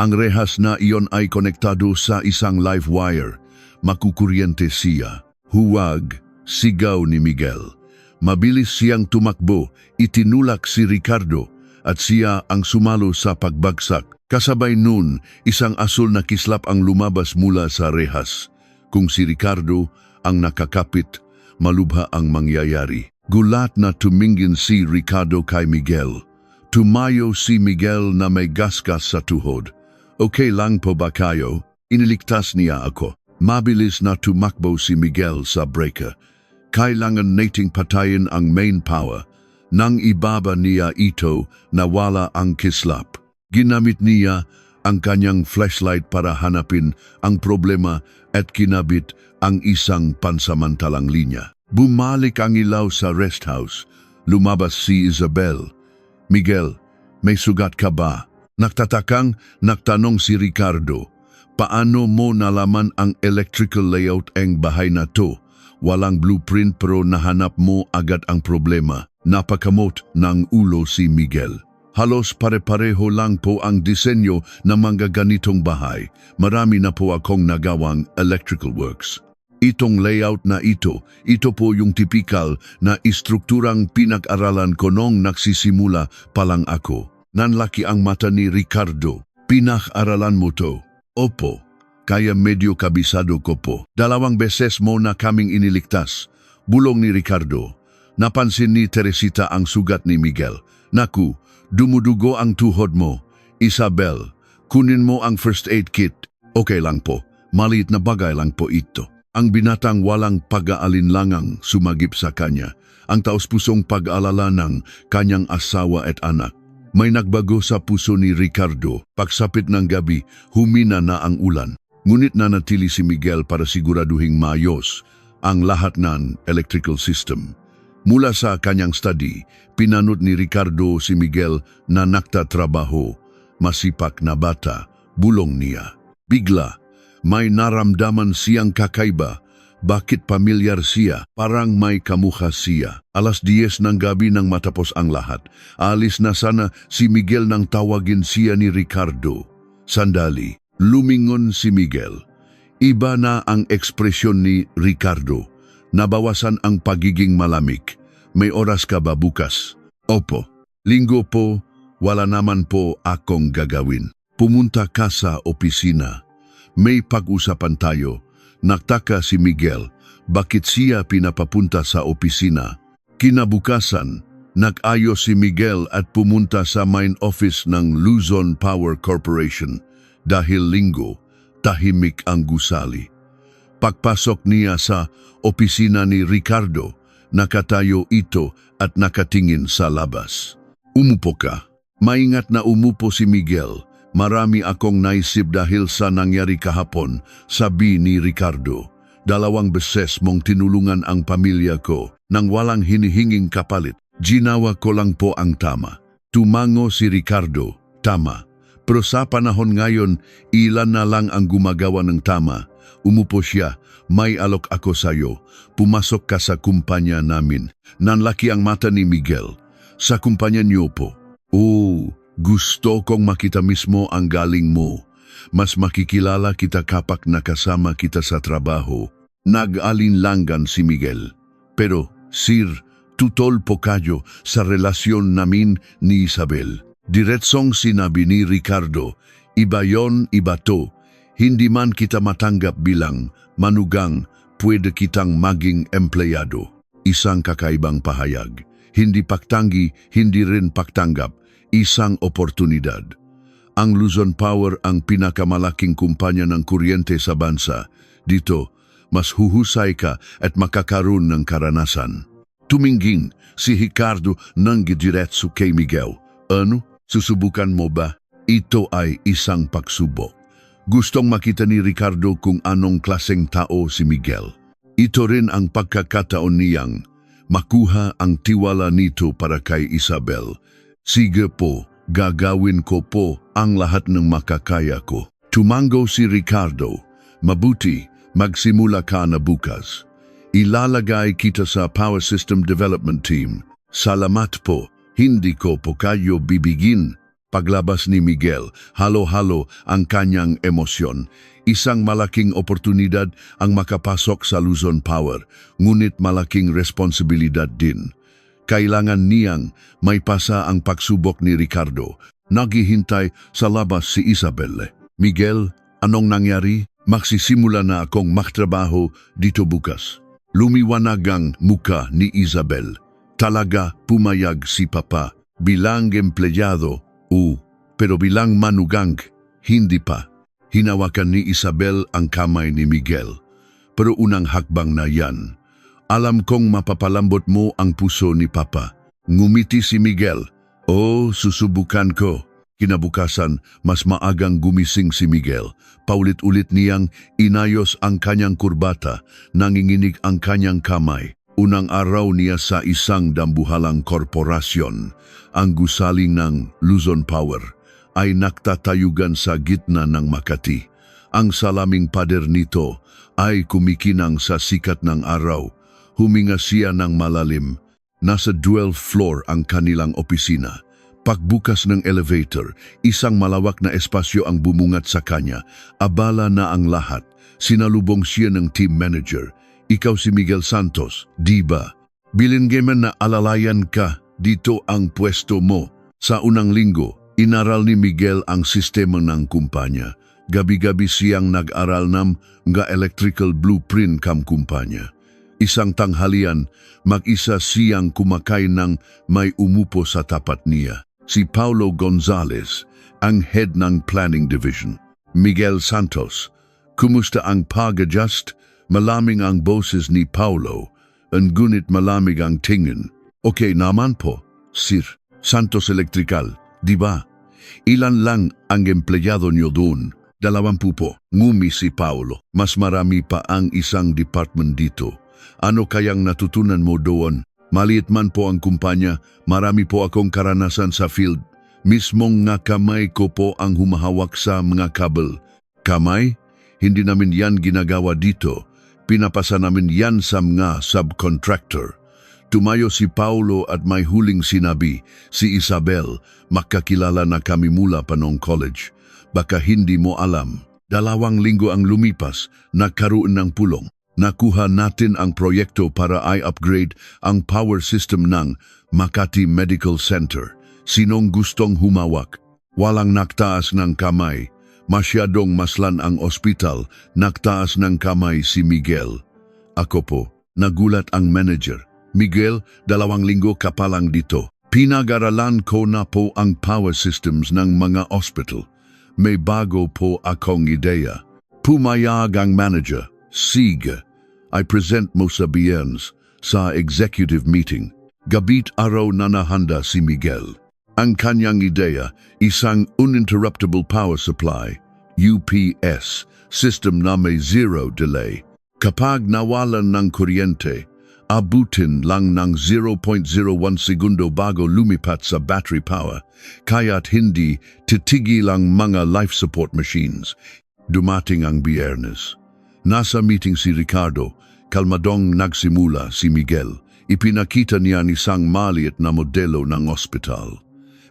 Ang rehas na iyon ay konektado sa isang live wire. Makukuryente siya. Huwag, sigaw ni Miguel. Mabilis siyang tumakbo, itinulak si Ricardo at siya ang sumalo sa pagbagsak. Kasabay nun, isang asul na kislap ang lumabas mula sa rehas. Kung si Ricardo ang nakakapit, malubha ang mangyayari. Gulat na tumingin si Ricardo kay Miguel. Tumayo si Miguel na may gasgas sa tuhod. Okay lang po ba kayo? Iniligtas niya ako. Mabilis na tumakbo si Miguel sa breaker. Kailangan nating patayin ang main power. Nang ibaba niya ito, nawala ang kislap. Ginamit niya ang kanyang flashlight para hanapin ang problema at kinabit ang isang pansamantalang linya. Bumalik ang ilaw sa rest house. Lumabas si Isabel. Miguel, may sugat ka ba? Nagtatakang nagtanong si Ricardo. Paano mo nalaman ang electrical layout ng bahay na to? Walang blueprint pero nahanap mo agad ang problema. Napakamot ng ulo si Miguel. Halos pare-pareho lang po ang disenyo ng mga ganitong bahay. Marami na po akong nagawang electrical works. Itong layout na ito po yung typical na istrukturang pinag-aralan ko nung nagsisimula pa lang ako. Nanlaki ang mata ni Ricardo. Pinag-aralan mo to? Opo, kaya medyo kabisado ko po. 2 beses mo na kaming iniligtas. Bulong ni Ricardo. Napansin ni Teresita ang sugat ni Miguel. Naku, dumudugo ang tuhod mo. Isabel, kunin mo ang first aid kit. Okay lang po, maliit na bagay lang po ito. Ang binatang walang pag-aalinlangang sumagip sa kanya. Ang taos-pusong pag-alala ng kanyang asawa at anak. May nagbago sa puso ni Ricardo. Pagsapit ng gabi, humina na ang ulan. Ngunit nanatili si Miguel para siguraduhing maayos ang lahat ng electrical system. Mula sa kanyang study, pinanot ni Ricardo si Miguel na nagtatrabaho. Masipak na bata, bulong niya. Bigla, may naramdaman siyang kakaiba. Bakit pamilyar siya? Parang may kamukha siya. 10:00 ng gabi nang matapos ang lahat. Alis na sana si Miguel nang tawagin siya ni Ricardo. Sandali, lumingon si Miguel. Iba na ang ekspresyon ni Ricardo. Nabawasan ang pagiging malamig. May oras ka ba bukas? Opo. Linggo po, wala naman po akong gagawin. Pumunta ka sa opisina. May pag-usapan tayo. Nagtaka si Miguel, bakit siya pinapapunta sa opisina? Kinabukasan, nag-ayos si Miguel at pumunta sa main office ng Luzon Power Corporation. Dahil linggo, tahimik ang gusali. Pagpasok niya sa opisina ni Ricardo, nakatayo ito at nakatingin sa labas. Umupo ka. Maingat na umupo si Miguel. Marami akong naisip dahil sa nangyari kahapon, sabi ni Ricardo. 2 beses mong tinulungan ang pamilya ko nang walang hinihinging kapalit. Ginawa ko lang po ang tama. Tumango si Ricardo. Tama. Pero sa panahon ngayon, ilan na lang ang gumagawa ng tama. Umupo siya. May alok ako sayo. Pumasok ka sa kumpanya namin. Nanlaki ang mata ni Miguel. Sa kumpanya niyo po. Oh, gusto kong makita mismo ang galing mo. Mas makikilala kita kapag nakasama kita sa trabaho. Nag-alinlangan si Miguel. Pero, Sir, tutol po kayo sa relasyon namin ni Isabel. Diretsong sinabi ni Ricardo, iba yon, iba to. Hindi man kita matanggap bilang manugang, pwede kitang maging empleyado. Isang kakaibang pahayag. Hindi paktanggi, hindi rin paktanggap. Isang oportunidad. Ang Luzon Power ang pinakamalaking kumpanya ng kuryente sa bansa. Dito, mas huhusay ka at makakaroon ng karanasan. Tumingin si Ricardo ng gidiretso kay Miguel. Ano? Susubukan mo ba? Ito ay isang pagsubok. Gustong makita ni Ricardo kung anong klaseng tao si Miguel. Ito rin ang pagkakataon niyang makuha ang tiwala nito para kay Isabel. Sige po, gagawin ko po ang lahat ng makakaya ko. Tumango si Ricardo. Mabuti, magsimula ka na bukas. Ilalagay kita sa Power System Development Team. Salamat po, hindi ko po kayo bibigin. Paglabas ni Miguel, halo-halo ang kanyang emosyon. Isang malaking oportunidad ang makapasok sa Luzon Power, ngunit malaking responsibilidad din. Kailangan niyang may pasa ang pagsubok ni Ricardo. Naghihintay sa labas si Isabel. Miguel, anong nangyari? Magsisimula na akong magtrabaho dito bukas. Lumiwanag ang muka ni Isabel. Talaga pumayag si Papa bilang empleyado. Pero bilang manugang, hindi pa. Hinawakan ni Isabel ang kamay ni Miguel. Pero unang hakbang na yan. Alam kong mapapalambot mo ang puso ni Papa. Ngumiti si Miguel. Susubukan ko. Kinabukasan, mas maagang gumising si Miguel. Paulit-ulit niyang inayos ang kanyang kurbata, nanginginig ang kanyang kamay. Unang araw niya sa isang dambuhalang korporasyon, ang gusaling ng Luzon Power ay naktatayugan sa gitna ng Makati. Ang salaming pader nito ay kumikinang sa sikat ng araw. Huminga siya ng malalim. Nasa 12th floor ang kanilang opisina. Pagbukas ng elevator, isang malawak na espasyo ang bumungat sa kanya. Abala na ang lahat. Sinalubong siya ng team manager. Ikaw si Miguel Santos, di ba? Bilinggeman na alalayan ka, dito ang pwesto mo. Sa unang linggo, inaral ni Miguel ang sistema ng kumpanya. Gabi-gabi siyang nag-aral ng electrical blueprint kam kumpanya. Isang tanghalian, mag-isa siyang kumakain ng may umupo sa tapat niya. Si Paulo Gonzales, ang head ng planning division. Miguel Santos, kumusta ang pag-adjust? Malamig ang boses ni Paulo, ngunit malamig ang tingin. Okay naman po, Sir. Santos Electrical, di ba? Ilan lang ang empleyado niyo doon? 20 po. Ngumi si Paulo. Mas marami pa ang isang department dito. Ano kayang natutunan mo doon? Maliit man po ang kumpanya, marami po akong karanasan sa field. Mismong nga kamay ko po ang humahawak sa mga kabel. Kamay? Hindi namin yan ginagawa dito. Pinapasa namin yan sa mga subcontractor. Tumayo si Paulo at may huling sinabi, si Isabel, makakilala na kami mula pa noong college. Baka hindi mo alam. 2 linggo ang lumipas, nagkaroon ng pulong. Nakuha natin ang proyekto para i-upgrade ang power system ng Makati Medical Center. Sinong gustong humawak? Walang naktaas ng kamay. Masyadong maslan ang ospital, naktaas ng kamay si Miguel. Ako po, nagulat ang manager. Miguel, 2 linggo ka pa lang dito. Pinag-aralan ko na po ang power systems ng mga hospital. May bago po akong ideya. Pumayag ang manager. Sige, I present mo sa Biyernes sa executive meeting. Gabit araw na nahanda si Miguel. Ang kanyang ideya, isang uninterruptible power supply, UPS, system na may zero delay. Kapag nawalan ng kuryente, abutin lang ng 0.01 segundo bago lumipat sa battery power, kaya't hindi titigil ang mga life support machines. Dumating ang Biyernes. Nasa meeting si Ricardo, kalmadong nagsimula si Miguel. Ipinakita niya isang maliit na modelo ng ospital.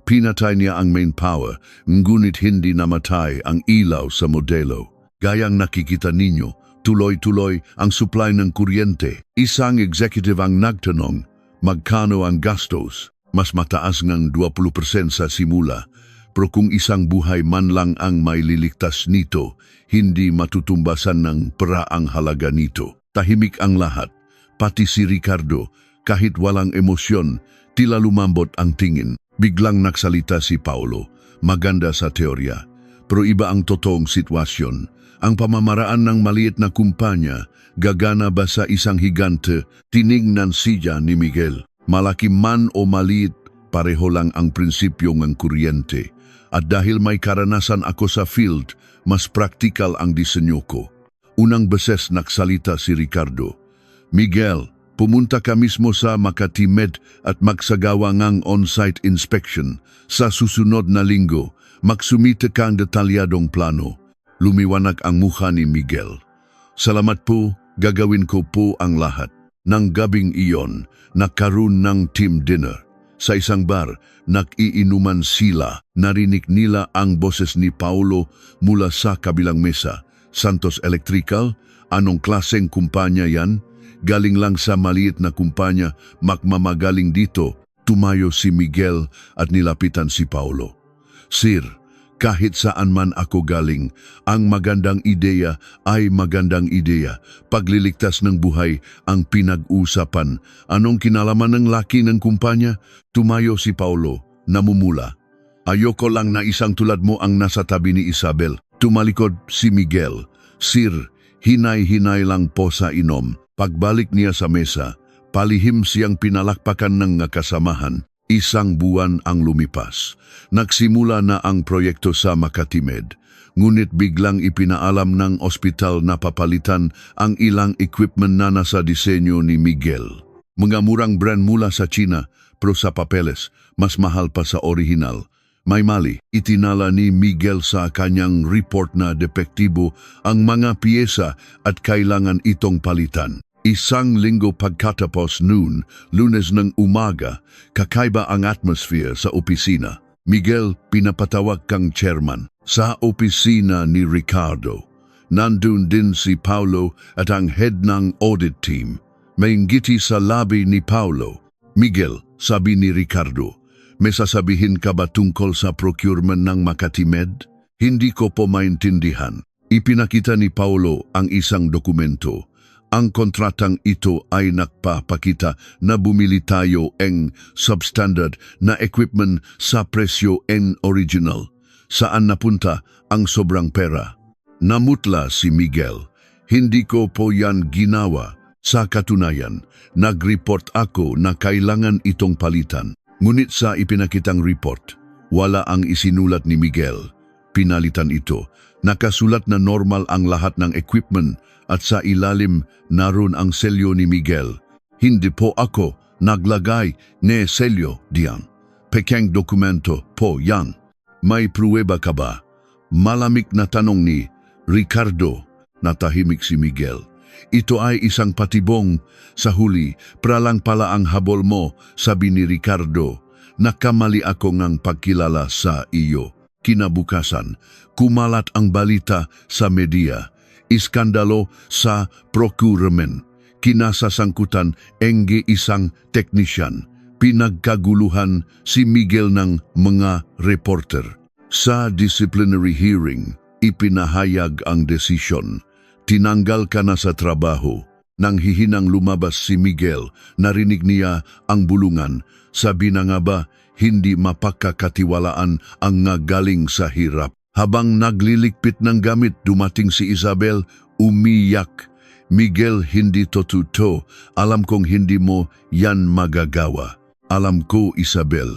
Pinatay niya ang main power, ngunit hindi namatay ang ilaw sa modelo. Gayang nakikita ninyo, tuloy-tuloy ang supply ng kuryente. Isang executive ang nagtanong, Magkano ang gastos? Mas mataas ngang 20% sa simula. Pero kung isang buhay man lang ang maililigtas nito, hindi matutumbasan ng pera ang halaga nito. Tahimik ang lahat. Pati si Ricardo, kahit walang emosyon, tila lumambot ang tingin. Biglang nagsalita si Paulo. Maganda sa teorya, pero iba ang totoong sitwasyon. Ang pamamaraan ng maliit na kumpanya, gagana ba sa isang higante? Tiningnan siya ni Miguel. Malaki man o maliit, pareho lang ang prinsipyo ng kuryente. At dahil may karanasan ako sa field, mas praktikal ang disenyo ko. Unang beses nagsalita si Ricardo. Miguel, pumunta ka mismo sa Makati Med at magsagawa ngang on-site inspection. Sa susunod na linggo, magsumite ka ang detalyadong plano. Lumiwanag ang mukha ni Miguel. Salamat po, gagawin ko po ang lahat. Nang gabing iyon, nagkaroon ng team dinner. Sa isang bar, nag-iinuman sila. Narinig nila ang boses ni Paulo mula sa kabilang mesa. Santos Electrical? Anong klaseng kumpanya yan? Galing lang sa maliit na kumpanya, magmamagaling dito. Tumayo si Miguel at nilapitan si Paulo. Sir, kahit saan man ako galing, ang magandang ideya ay magandang ideya. Pagliligtas ng buhay ang pinag-usapan. Anong kinalaman ng laki ng kumpanya? Tumayo si Paulo, namumula. Ayoko lang na isang tulad mo ang nasa tabi ni Isabel. Tumalikod si Miguel. Sir, hinay-hinay lang po sa inom. Pagbalik niya sa mesa, palihim siyang pinalakpakan ng kasamahan. Isang buwan ang lumipas. Nagsimula na ang proyekto sa Makati Med. Ngunit biglang ipinaalam ng ospital na papalitan ang ilang equipment na nasa disenyo ni Miguel. Mga murang brand mula sa China, pero sa papeles, mas mahal pa sa orihinal. May mali, itinala ni Miguel sa kanyang report na depektibo ang mga piyesa at kailangan itong palitan. Isang linggo pagkatapos noon, Lunes ng umaga, kakaiba ang atmosphere sa opisina. Miguel, pinapatawag kang chairman. Sa opisina ni Ricardo, nandun din si Paulo at ang head ng audit team. May ngiti sa labi ni Paulo. Miguel, sabi ni Ricardo, may sasabihin ka ba tungkol sa procurement ng Makati Med? Hindi ko po maintindihan. Ipinakita ni Paulo ang isang dokumento. Ang kontratang ito ay nagpapakita na bumili tayo ng substandard na equipment sa presyo ng original. Saan napunta ang sobrang pera? Namutla si Miguel. Hindi ko po yan ginawa. Sa katunayan, nag-report ako na kailangan itong palitan. Ngunit sa ipinakitang report, wala ang isinulat ni Miguel. Pinalitan ito. Nakasulat na normal ang lahat ng equipment at sa ilalim naroon ang selyo ni Miguel. Hindi po ako naglagay ng selyo diyan. Pekeng dokumento po yan. May pruweba ka ba? Malamig na tanong ni Ricardo. Natahimik si Miguel. Ito ay isang patibong. Sa huli, pralang pala ang habol mo, sabi ni Ricardo. Nakamali ako ngang pagkilala sa iyo. Kinabukasan, kumalat ang balita sa media. Iskandalo sa procurement. Kinasasangkutan engge isang teknisyan. Pinagkaguluhan si Miguel ng mga reporter. Sa disciplinary hearing, ipinahayag ang desisyon. Tinanggal ka na sa trabaho. Nang hihinang lumabas si Miguel, narinig niya ang bulungan. Sabi na nga ba, hindi mapagkakatiwalaan ang nagaling sa hirap. Habang nagliligpit ng gamit, dumating si Isabel, umiyak. Miguel, hindi to totoo. Alam kong hindi mo yan magagawa. Alam ko, Isabel.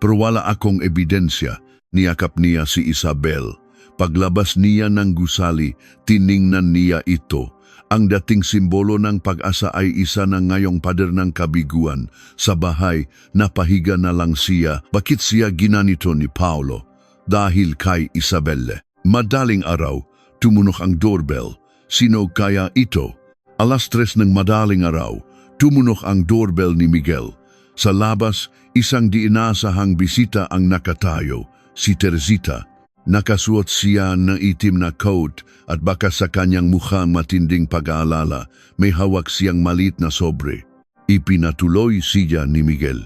Pero wala akong ebidensya. Niyakap niya si Isabel. Paglabas niya ng gusali, tiningnan niya ito. Ang dating simbolo ng pag-asa ay isa na ngayong pader ng kabiguan. Sa bahay, napahiga na lang siya. Bakit siya ginanito ni Paulo? Dahil kay Isabelle. Madaling araw, tumunok ang doorbell. Sino kaya ito? 3:00 ng madaling araw, tumunok ang doorbell ni Miguel. Sa labas, isang di inaasahang bisita ang nakatayo, si Teresita. Nakasuot siya ng itim na coat at baka sa kanyang mukha matinding pag-aalala, may hawak siyang maliit na sobre. Ipinatuloy siya ni Miguel.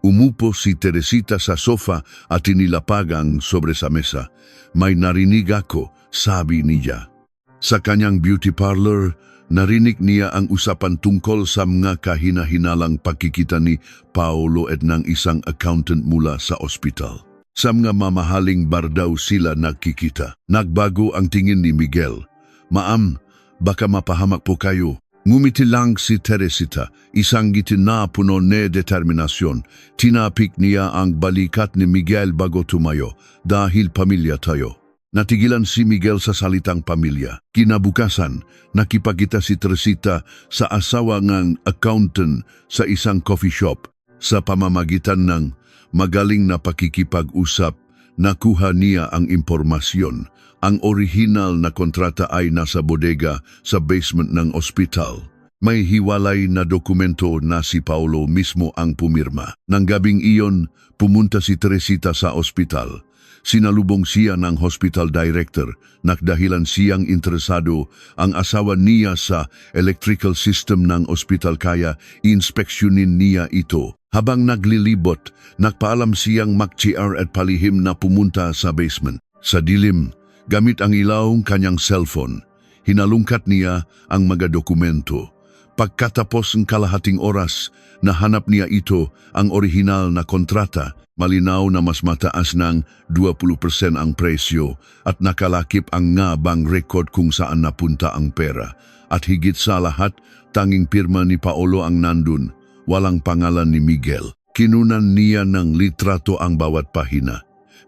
Umupo si Teresita sa sofa at inilapagang sobre sa mesa. May narinig ako, sabi niya. Sa kanyang beauty parlor, narinig niya ang usapan tungkol sa mga kahina-hinalang pagkikita ni Paolo at ng isang accountant mula sa ospital. Sa mga mamahaling bar daw sila nagkikita. Nagbago ang tingin ni Miguel. Ma'am, baka mapahamak po kayo. Ngumiti lang si Teresita, isang ngiti na puno na determinasyon. Tinapik niya ang balikat ni Miguel bago tumayo, dahil pamilya tayo. Natigilan si Miguel sa salitang pamilya. Kinabukasan, nakipagkita si Teresita sa asawa ng accountant sa isang coffee shop. Sa pamamagitan ng magaling na pakikipag-usap, nakuha niya ang impormasyon. Ang orihinal na kontrata ay nasa bodega sa basement ng ospital. May hiwalay na dokumento na si Paolo mismo ang pumirma. Nang gabing iyon, pumunta si Teresita sa ospital. Sinalubong siya ng hospital director, nakdahilan siyang interesado ang asawa niya sa electrical system ng ospital kaya inspeksyonin niya ito. Habang naglilibot, nagpaalam siyang mag-CR at palihim na pumunta sa basement. Sa dilim, gamit ang ilawong kanyang cellphone, hinalungkat niya ang mga dokumento. Pagkatapos ng kalahating oras, nahanap niya ito ang orihinal na kontrata, malinaw na mas mataas ng 20% ang presyo at nakalakip ang ngabang record kung saan napunta ang pera. At higit sa lahat, tanging pirma ni Paolo ang nandun, walang pangalan ni Miguel. Kinunan niya ng litrato ang bawat pahina.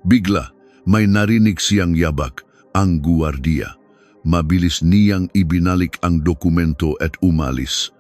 Bigla, may narinig siyang yabak, ang guwardiya. Mabilis niyang ibinalik ang dokumento at umalis.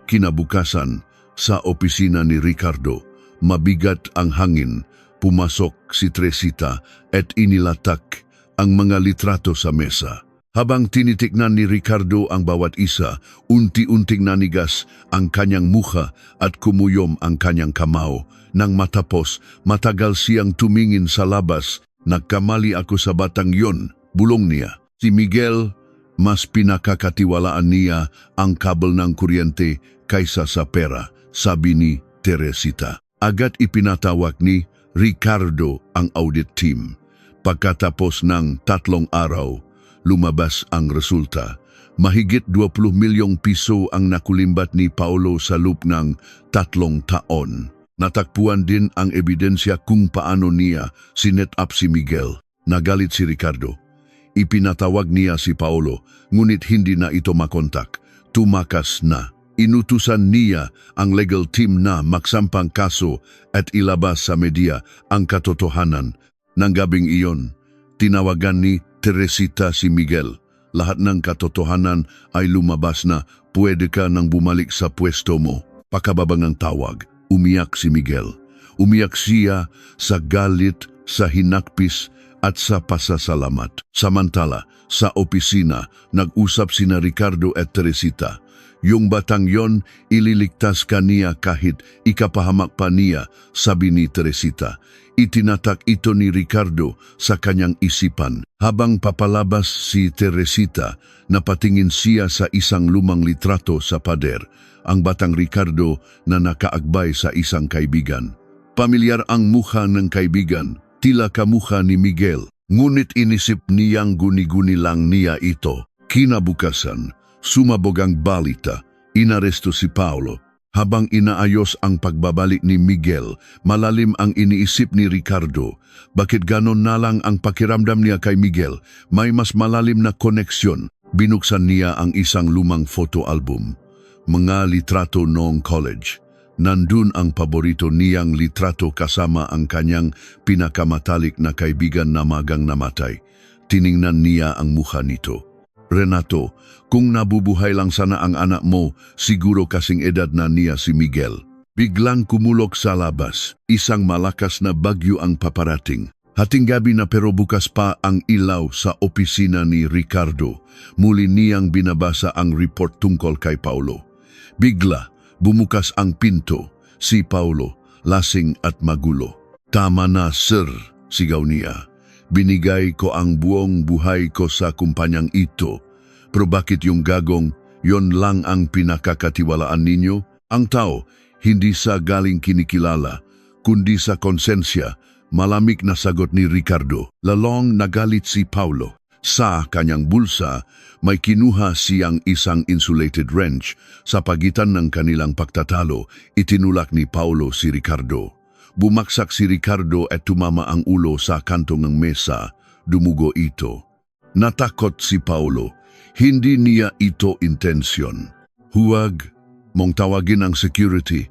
Kinabukasan, sa opisina ni Ricardo, mabigat ang hangin, pumasok si Teresita at inilatak ang mga litrato sa mesa. Habang tinitiknan ni Ricardo ang bawat isa, unti-unting nanigas ang kanyang mukha at kumuyom ang kanyang kamao. Nang matapos, matagal siyang tumingin sa labas. Nagkamali ako sa batang yon, bulong niya. Si Miguel, mas pinakakatiwalaan niya ang kabel ng kuryente kaysa sa pera, sabi ni Teresita. Agad ipinatawag ni Ricardo ang audit team. Pagkatapos ng 3 araw, lumabas ang resulta. Mahigit 20 milyong piso ang nakulimbat ni Paolo sa loob ng 3 taon. Natakpuan din ang ebidensya kung paano niya sinet up si Miguel. Nagalit si Ricardo. Ipinatawag niya si Paolo, ngunit hindi na ito makontak. Tumakas na. Inutusan niya ang legal team na magsampang kaso at ilabas sa media ang katotohanan. Nang gabing iyon, tinawagan ni Teresita si Miguel. Lahat ng katotohanan ay lumabas na pwede ka nang bumalik sa pwesto mo. Pakababang ang tawag. Umiyak si Miguel. Umiyak siya sa galit, sa hinakpis at sa pasasalamat. Samantala, sa opisina, nag-usap sina Ricardo at Teresita. Yung batang yon, ililigtas ka niya kahit ikapahamak pa niya, sabi ni Teresita. Itinatak ito ni Ricardo sa kanyang isipan. Habang papalabas si Teresita, napatingin siya sa isang lumang litrato sa pader. Ang batang Ricardo na nakaagbay sa isang kaibigan. Pamilyar ang mukha ng kaibigan, tila kamukha ni Miguel. Ngunit inisip niyang guni-guni lang niya ito. Kinabukasan, sumabog ang balita. Inaresto si Paolo. Habang inaayos ang pagbabalik ni Miguel, malalim ang iniisip ni Ricardo. Bakit ganon na lang ang pakiramdam niya kay Miguel? May mas malalim na koneksyon. Binuksan niya ang isang lumang photo album. Mga litrato noong college. Nandun ang paborito niyang litrato kasama ang kanyang pinakamatalik na kaibigan na magang namatay. Tiningnan niya ang mukha nito. Renato, kung nabubuhay lang sana ang anak mo, siguro kasing edad na niya si Miguel. Biglang kumulok sa labas. Isang malakas na bagyo ang paparating. Hating gabi na pero bukas pa ang ilaw sa opisina ni Ricardo. Muli niyang binabasa ang report tungkol kay Paolo. Bigla, bumukas ang pinto. Si Paolo, lasing at magulo. Tama na, sir, sigaw niya. Binigay ko ang buong buhay ko sa kumpanyang ito. Pero bakit yung gagong, yon lang ang pinakakatiwalaan ninyo? Ang tao, hindi sa galing kinikilala, kundi sa konsensya, malamig na sagot ni Ricardo. Lalong nagalit si Paulo. Sa kanyang bulsa, may kinuha siyang isang insulated wrench. Sa pagitan ng kanilang pagtatalo, itinulak ni Paulo si Ricardo. Bumaksak si Ricardo at tumama ang ulo sa kanto ng mesa. Dumugo ito. Natakot si Paulo. Hindi niya ito intensyon. Huwag mong tawagin ang security.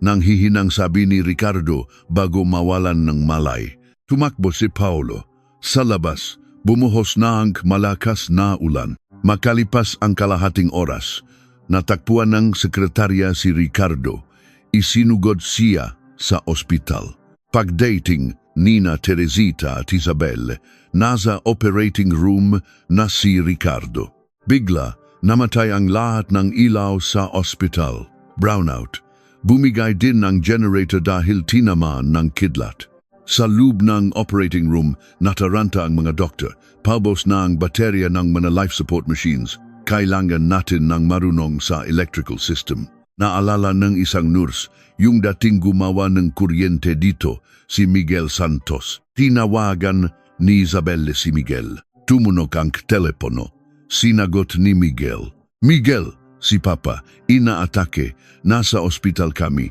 Nang hihinang sabi ni Ricardo bago mawalan ng malay. Tumakbo si Paulo. Sa labas, bumuhos na ang malakas na ulan. Makalipas ang kalahating oras, natakpuan ng sekretarya si Ricardo. Isinugod siya sa ospital. Pagdating Nina Teresita at Isabel, nasa operating room na si Ricardo. Bigla, namatay ang lahat ng ilaw sa ospital. Brownout. Bumigay din ng generator dahil tinamaan ng kidlat. Sa loob ng operating room, nataranta ang mga doktor. Paubos na ang baterya ng mga life support machines. Kailangan natin ng marunong sa electrical system. Naalala ng isang nurse, yung dating gumawa ng kuryente dito, si Miguel Santos. Tinawagan ni Isabel si Miguel. Tumunog ang telepono. Sinagot ni Miguel. Miguel, si Papa, inaatake. Nasa ospital kami.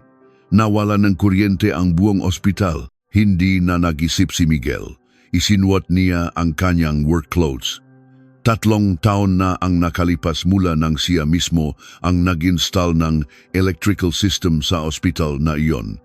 Nawala ng kuryente ang buong ospital. Hindi na nag-isip si Miguel. Isinuot niya ang kanyang work clothes. 3 taon na ang nakalipas mula nang siya mismo ang nag-install ng electrical system sa ospital na iyon.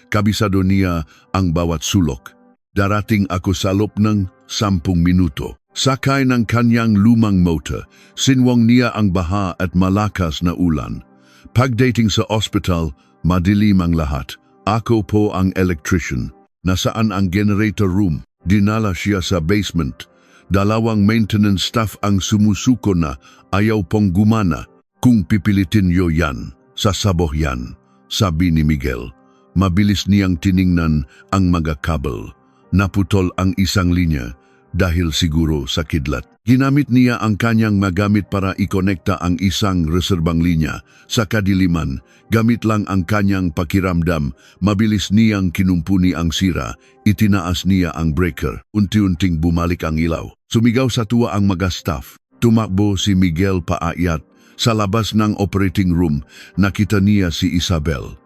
Kabisado niya ang bawat sulok. Darating ako sa loob ng 10 minuto. Sakay ng kanyang lumang motor, sinwang niya ang baha at malakas na ulan. Pagdating sa ospital, madilim ang lahat. Ako po ang electrician. Nasaan ang generator room? Dinala siya sa basement. 2 maintenance staff ang sumusuko na ayaw pong gumana. Kung pipilitin yo yan, sasaboh yan, sabi ni Miguel. Mabilis niyang tiningnan ang mga kabel. Naputol ang isang linya dahil siguro sa kidlat. Ginamit niya ang kanyang magamit para ikonekta ang isang reserbang linya. Sa kadiliman, gamit lang ang kanyang pakiramdam, mabilis niyang kinumpuni ang sira. Itinaas niya ang breaker. Unti-unting bumalik ang ilaw. Sumigaw sa tuwa ang mga staff. Tumakbo si Miguel paakyat. Sa labas ng operating room, nakita niya si Isabel.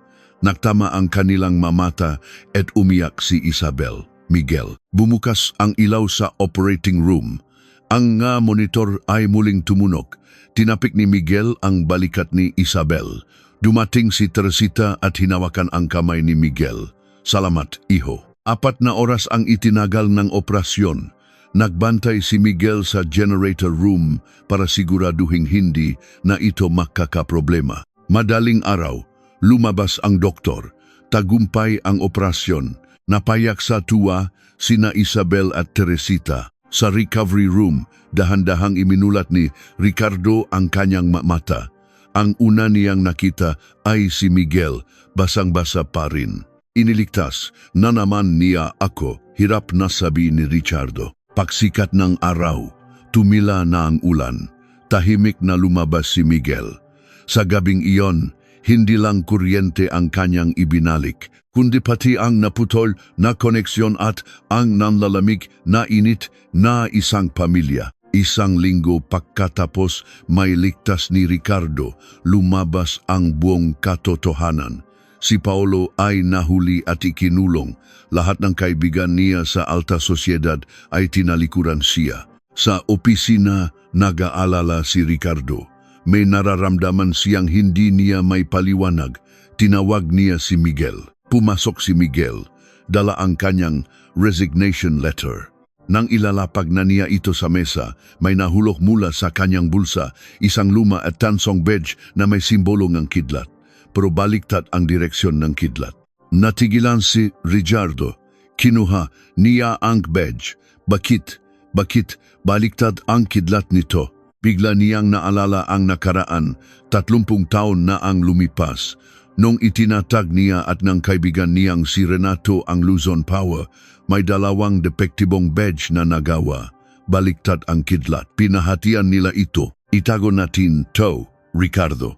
Naktama ang kanilang mamata at umiyak si Isabel. Miguel, bumukas ang ilaw sa operating room. Ang monitor ay muling tumunog. Tinapik ni Miguel ang balikat ni Isabel. Dumating si Teresita at hinawakan ang kamay ni Miguel. Salamat, iho. 4 na oras ang itinagal ng operasyon. Nagbantay si Miguel sa generator room para siguraduhin hindi na ito makakaproblema. Madaling araw, lumabas ang doktor. Tagumpay ang operasyon. Napayak sa tuwa sina Isabel at Teresita. Sa recovery room, dahan-dahang iminulat ni Ricardo ang kanyang mata. Ang una niyang nakita ay si Miguel, basang-basa pa rin. Iniligtas na naman niya ako, hirap na sabi ni Ricardo. Pagsikat ng araw, tumila na ang ulan. Tahimik na lumabas si Miguel. Sa gabing iyon, hindi lang kuryente ang kanyang ibinalik, kundi pati ang naputol na koneksyon at ang nanlalamig na init na isang pamilya. 1 linggo pagkatapos may ligtas ni Ricardo, lumabas ang buong katotohanan. Si Paulo ay nahuli at ikinulong. Lahat ng kaibigan niya sa alta sosyedad ay tinalikuran siya. Sa opisina, nag-aalala si Ricardo. May nararamdaman siyang hindi niya may paliwanag. Tinawag niya si Miguel. Pumasok si Miguel. Dala ang kanyang resignation letter. Nang ilalapag na niya ito sa mesa, may nahulog mula sa kanyang bulsa, isang luma at tansong badge na may simbolo ng kidlat. Pero baliktad ang direksyon ng kidlat. Natigilan si Ricardo. Kinuha niya ang badge. Bakit baliktad ang kidlat nito? Bigla niyang naalala ang nakaraan, 30 taon na ang lumipas. Nung itinatag niya at ng kaibigan niyang si Renato ang Luzon Power, may 2 depektibong badge na nagawa. Baliktad ang kidlat. Pinahatian nila ito. Itago natin to, Ricardo.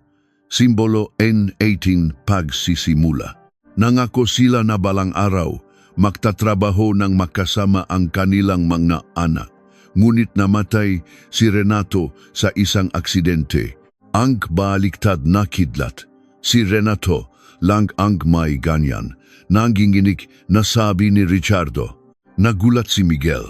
simbolo N18 pagsisimula. Nangako sila na balang araw, magtatrabaho ng makasama ang kanilang mga anak. Ngunit namatay si Renato sa isang aksidente. Ang baliktad na kidlat. Si Renato lang ang may ganyan. Nanginginig na sabi ni Ricardo. Nagulat si Miguel.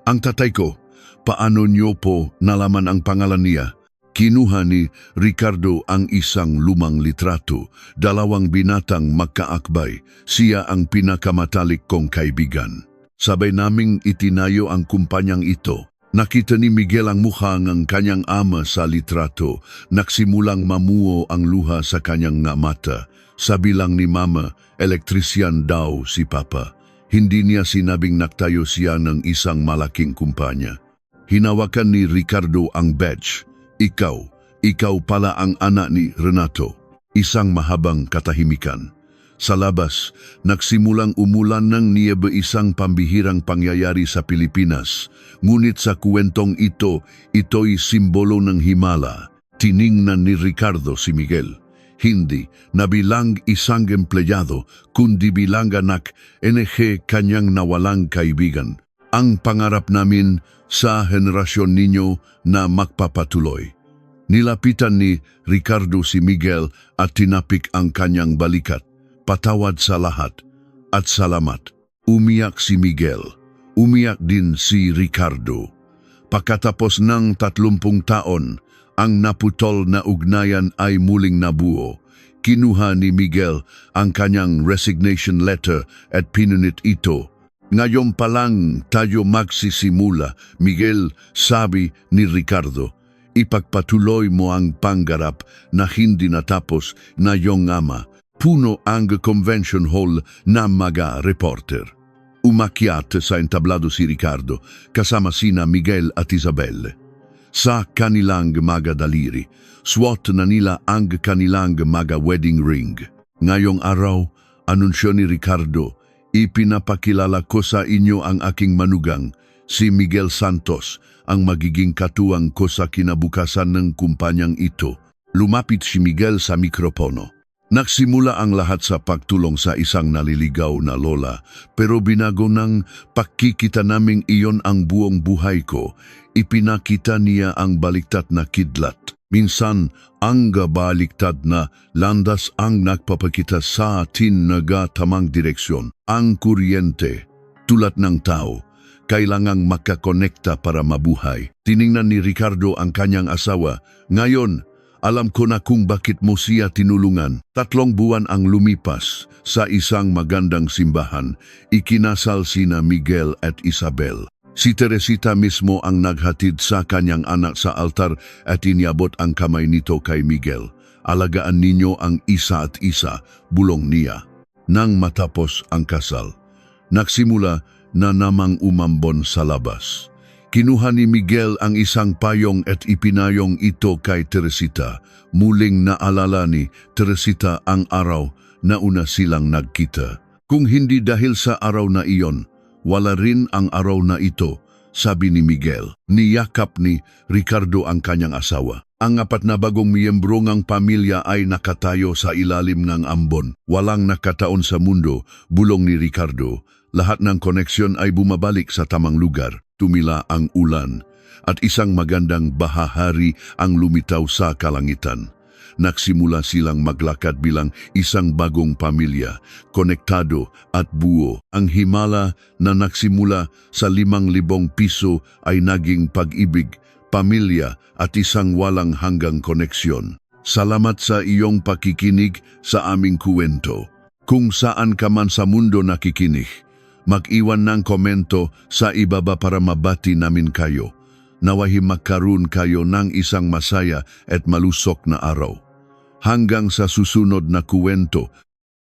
Ang tatay ko, paano niyo po nalaman ang pangalan niya? Kinuha ni Ricardo ang isang lumang litrato, 2 binatang magkaakbay, siya ang pinakamatalik kong kaibigan. Sabay naming itinayo ang kumpanyang ito. Nakita ni Miguel ang mukha ng kanyang ama sa litrato, nagsimulang mamuo ang luha sa kanyang nga mata. Sabi lang ni Mama, elektrisyan daw si Papa. Hindi niya sinabing naktayo siya ng isang malaking kumpanya. Hinawakan ni Ricardo ang badge. Ikaw pala ang anak ni Renato. Isang mahabang katahimikan. Sa labas, nagsimulang umulan ng niyebe, isang pambihirang pangyayari sa Pilipinas. Ngunit sa kwentong ito'y simbolo ng himala. Tiningnan ni Ricardo si Miguel. Hindi na bilang isang empleyado, kundi bilang anak, kanyang nawalang kaibigan. Ang pangarap namin sa henerasyon ninyo na magpapatuloy. Nilapitan ni Ricardo si Miguel at tinapik ang kanyang balikat. Patawad sa lahat at salamat. Umiyak si Miguel. Umiyak din si Ricardo. Pagkatapos ng 30 taon, ang naputol na ugnayan ay muling nabuo. Kinuha ni Miguel ang kanyang resignation letter at pinunit ito. Ngayon pa lang tayo magsisimula, Miguel, sabi ni Ricardo. Ipagpatuloy mo ang pangarap na hindi natapos na iyong ama. Puno ang convention hall na mga reporter. Umakyat sa entablado si Ricardo kasama sina Miguel at Isabel. Sa kanilang mga daliri, suot na nila ang kanilang mga wedding ring. Ngayong araw, anunsyo ni Ricardo, ipinapakilala ko sa inyo ang aking manugang, si Miguel Santos, ang magiging katuwang ko sa kinabukasan ng kumpanyang ito. Lumapit si Miguel sa mikropono. Nagsimula ang lahat sa pagtulong sa isang naliligaw na lola, pero binago ng pakikita naming iyon ang buong buhay ko. Ipinakita niya ang baliktad na kidlat. Minsan, ang baliktad na landas ang nagpapakita sa atin na tamang direksyon. Ang kuryente, tulad ng tao, kailangang makakonekta para mabuhay. Tiningnan ni Ricardo ang kanyang asawa. Ngayon, alam ko na kung bakit mo siya tinulungan. 3 buwan ang lumipas sa isang magandang simbahan. Ikinasal sina Miguel at Isabel. Si Teresita mismo ang naghatid sa kanyang anak sa altar at iniabot ang kamay nito kay Miguel. Alagaan ninyo ang isa at isa, bulong niya. Nang matapos ang kasal, nagsimula na namang umambon sa labas. Kinuha ni Miguel ang isang payong at ipinayong ito kay Teresita. Muling naalala ni Teresita ang araw na una silang nagkita. Kung hindi dahil sa araw na iyon, wala rin ang araw na ito, sabi ni Miguel. Niyakap ni Ricardo ang kanyang asawa. Ang 4 na bagong miyembro ng pamilya ay nakatayo sa ilalim ng ambon. Walang nakataon sa mundo, bulong ni Ricardo. Lahat ng koneksyon ay bumabalik sa tamang lugar. Tumila ang ulan at isang magandang bahahari ang lumitaw sa kalangitan. Nagsimula silang maglakad bilang isang bagong pamilya, konektado at buo. Ang himala na nagsimula sa 5,000 piso ay naging pag-ibig, pamilya at isang walang hanggang koneksyon. Salamat sa iyong pakikinig sa aming kwento. Kung saan ka man sa mundo nakikinig, mag-iwan ng komento sa ibaba para mabati namin kayo. Nawahi magkaroon kayo ng isang masaya at malusok na araw. Hanggang sa susunod na kwento,